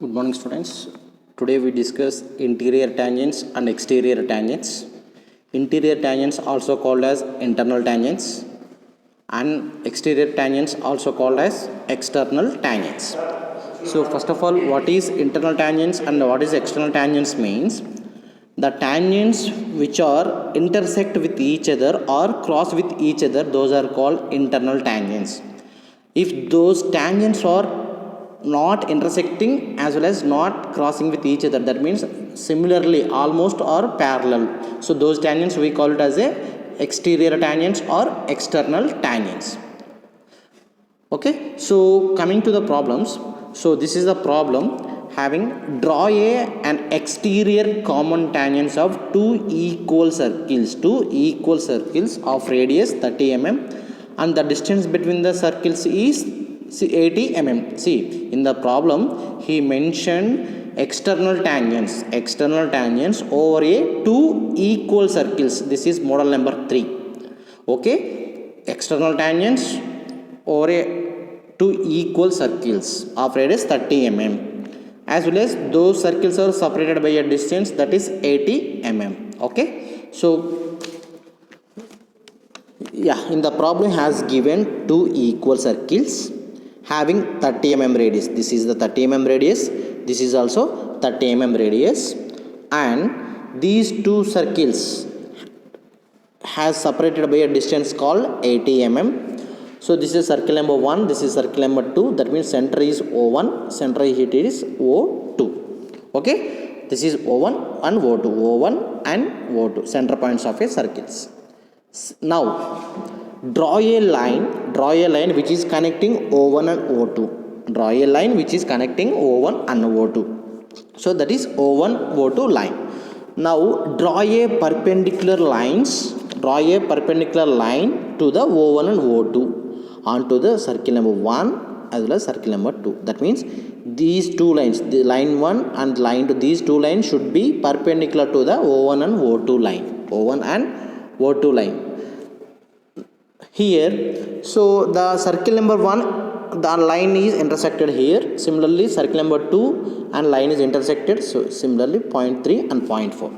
Good morning, students. Today we discuss interior tangents and exterior tangents. Interior tangents also called as internal tangents and exterior tangents also called as external tangents. So first of all, what is internal tangents and what is external tangents means the tangents which are intersect with each other or cross with each other, those are called internal tangents. If those tangents are not intersecting as well as not crossing with each other, that means similarly almost or parallel, so those tangents we call it as a exterior tangents or external tangents. Okay, so coming to the problems, so this is the problem having draw an exterior common tangents of two equal circles of radius 30 mm and the distance between the circles is 80 mm. See, in the problem he mentioned external tangents over a two equal circles. This is model number 3. Okay, external tangents over a two equal circles of radius 30 mm as well as those circles are separated by a distance that is 80 mm. Okay, so yeah, in the problem has given two equal circles having 30 mm radius. This is the 30 mm radius, this is also 30 mm radius, and these two circles has separated by a distance called 80 mm. So this is circle number 1, this is circle number 2, that means center is O1, center it is O2. Okay, this is O1 and O2, O1 and O2, center points of a circles. Now draw a line which is connecting O1 and O2. Draw a line which is connecting O1 and O2. So that is O1 O2 line. Now draw a perpendicular line to the O1 and O2 onto the circle number 1 as well as circle number 2. That means these two lines, the line 1 and line 2, these two lines should be perpendicular to the O1 and O2 line. O1 and O2 line. Here, so the circle number 1, the line is intersected here. Similarly, circle number 2 and line is intersected. So similarly, point 3 and point 4.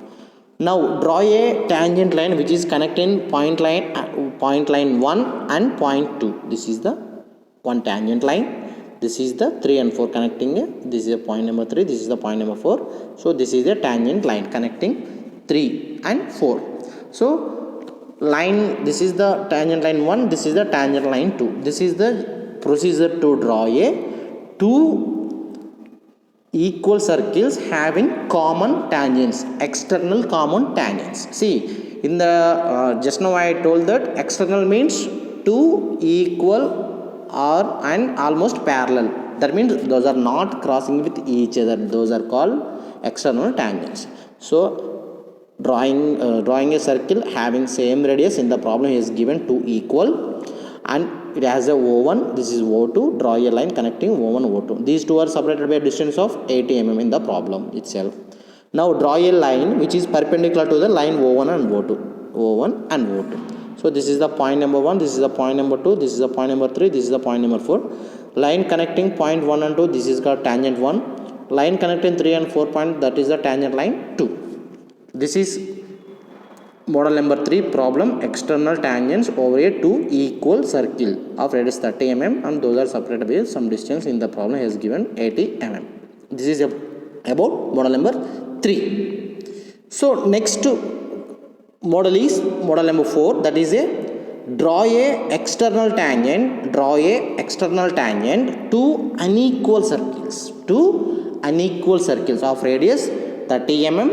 Now draw a tangent line which is connecting point line 1 and point 2. This is the one tangent line. This is the 3 and 4 connecting. This is the point number 3. This is the point number 4. So this is the tangent line connecting 3 and 4. So line, this is the tangent line 1. This is the tangent line 2. This is the procedure to draw a two equal circles having common tangents, external common tangents. See, in the just now I told that external means two equal or and almost parallel. That means those are not crossing with each other. Those are called external tangents. So drawing a circle having same radius, in the problem is given two equal and it has a O1, this is O2, draw a line connecting O1 O2. These two are separated by a distance of 80 mm in the problem itself. Now draw a line which is perpendicular to the line O1 and O2. So this is the point number 1, this is the point number 2, this is the point number 3, this is the point number 4. Line connecting point 1 and 2, this is called tangent 1. Line connecting 3 and 4 point, that is the tangent line 2. This is model number 3 problem, external tangents over a two equal circle of radius 30 mm and those are separated by some distance. In the problem has given 80 mm. This is about model number 3. So next model is model number 4, that is a draw a external tangent to unequal circles of radius 30 mm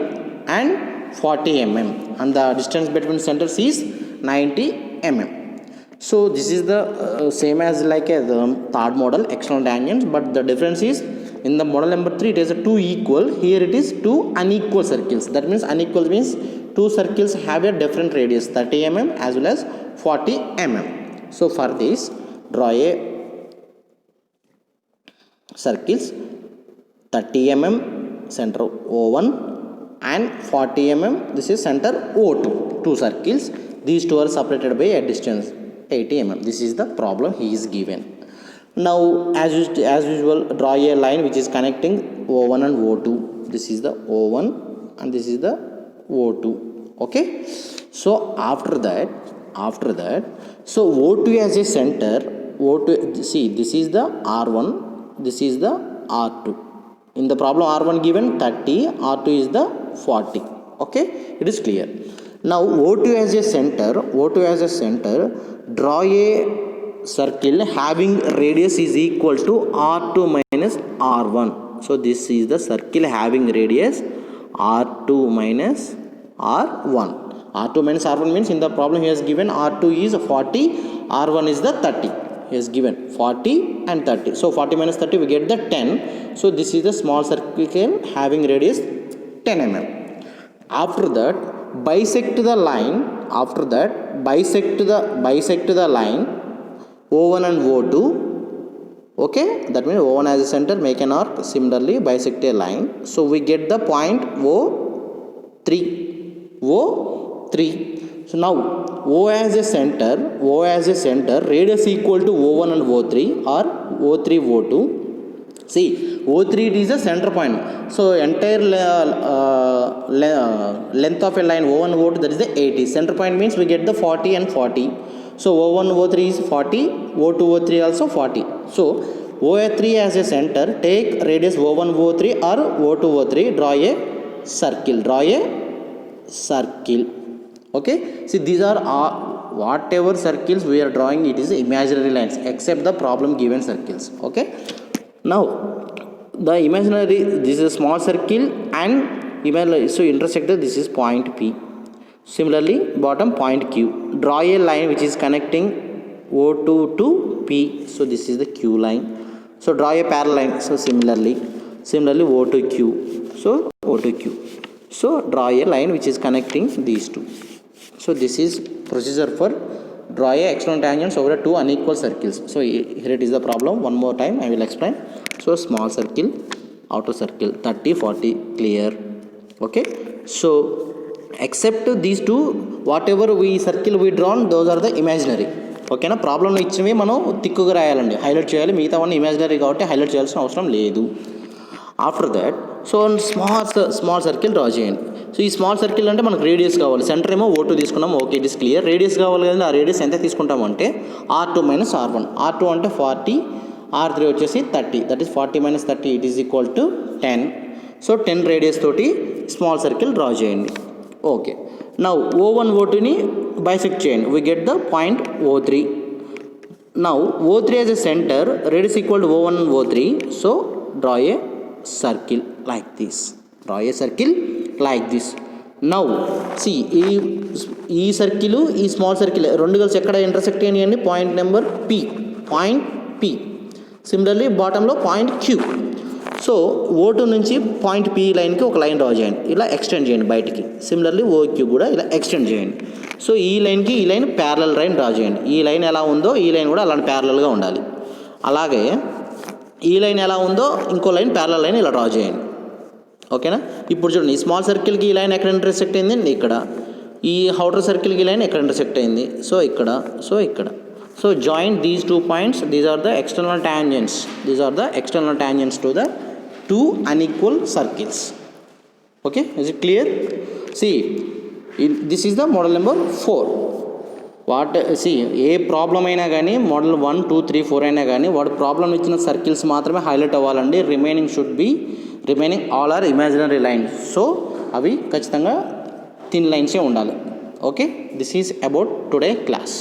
and 40 mm and the distance between centers is 90 mm. So this is the same as like the third model, external tangents, but the difference is in the model number 3 it is a two equal, here it is two unequal circles. That means unequal means two circles have a different radius 30 mm as well as 40 mm. So for this, draw a circles 30 mm center O1 and 40 mm, this is center O2, two circles. These two are separated by a distance 80 mm. This is the problem he is given. Now as usual, draw a line which is connecting O1 and O2. This is the O1 and this is the O2. Okay, so after that, so O2 as a center, O2, see, this is the R1, this is the R2. In the problem R1 given 30, R2 is the 40. Okay, it is clear. Now O2 as a center, draw a circle having radius is equal to R2 minus R1. So this is the circle having radius R2 minus R1. R2 minus R1 means in the problem he has given R2 is 40, R1 is the 30. He has given 40 and 30. So 40 minus 30 we get the 10. So this is the small circle having radius 10 mm. After that, bisect the line. Bisect the line O1 and O2. Okay, that means O1 as a center, make an arc. Similarly, bisect a line. So we get the point O3. So now O as a center, radius equal to O1 and O3 or O3 O2. See, O3 is a center point. So entire length of a line O1 O2, that is the 80. Center point means we get the 40 and 40. So O1 O3 is 40, O2 O3 also 40. So O3 as a center, take radius O1 O3 or O2 O3, draw a circle. Okay, see, these are whatever circles we are drawing, it is imaginary lines except the problem given circles. Okay, now the imaginary, this is a small circle and imaginary, so intersected, this is point P. Similarly, bottom point Q. Draw a line which is connecting O2 to P. So this is the Q line. So draw a parallel line. So similarly O to Q. So O to Q. So draw a line which is connecting these two. So this is procedure for draw a external tangents over two unequal circles. So here it is the problem. One more time I will explain. So small circle, outer circle, 30, 40, clear. Okay. So except these two, whatever we circle we drawn, those are the imaginary. ఓకేనా, ప్రాబ్లంలో ఇచ్చినవి మనం తిక్కుగా రాయాలండి, highlight చేయాలి. మిగతా one imaginary కాబట్టి highlight చేయాల్సిన అవసరం లేదు. After that, so small circle draw చేయండి. సో ఈ స్మాల్ సర్కిల్ అంటే మనకు రేడియస్ కావాలి. సెంటర్ ఏమో O2 తీసుకున్నాం, okay, it is clear. Radius కావాలి కదండి, ఆ రేడియస్ ఎంత తీసుకుంటామంటే R2 మైనస్ R1. R2 అంటే 40, R3 వచ్చేసి 30. That is 40 minus 30, it is equal to 10. So 10 radius తోటి స్మాల్ సర్కిల్ డ్రా చేయండి. ఓకే, నౌ O1 O2ని bisect చేయండి, we get the point O3. Now O3 as a center, radius equal to O1 and O3, so draw a circle like this. Now see, ఈ circle ఈ small circle రెండు కలిసి ఎక్కడ intersect అయ్యండి, point number P. Similarly బాటంలో point Q. So O2 నుంచి point P లైన్కి ఒక లైన్ డ్రా చేయండి, ఇలా ఎక్స్టెండ్ చేయండి బయటికి. సిమిలర్లీ OQ కూడా ఇలా ఎక్స్టెండ్ చేయండి. సో ఈ లైన్కి ఈ లైన్ ప్యారలల్ లైన్ డ్రా చేయండి. ఈ లైన్ ఎలా ఉందో ఈ లైన్ కూడా అలాంటి ప్యారలల్గా ఉండాలి. అలాగే ఈ లైన్ ఎలా ఉందో ఇంకో లైన్ ప్యారలల్ లైన్ ఇలా డ్రా చేయండి. ఓకేనా, ఇప్పుడు చూడండి, ఈ స్మాల్ సర్కిల్కి ఈ లైన్ ఎక్కడ ఇంటర్సెక్ట్ అయింది, ఇక్కడ. ఈ అవుటర్ సర్కిల్కి ఈ లైన్ ఎక్కడ ఇంటర్సెక్ట్ అయింది, సో ఇక్కడ. So join these 2 points, these are the external tangents to the two unequal circles. Okay, is it clear? See, this is the model number 4. A problem అయినా కానీ model 1, 2, 3, 4 అయినా కానీ వాడు problem ఇచ్చిన circles మాత్రమే highlight అవ్వాలండి. Remaining all are imaginary lines. So అవి ఖచ్చితంగా థిన్ లైన్సే ఉండాలి. Okay, this is about today class.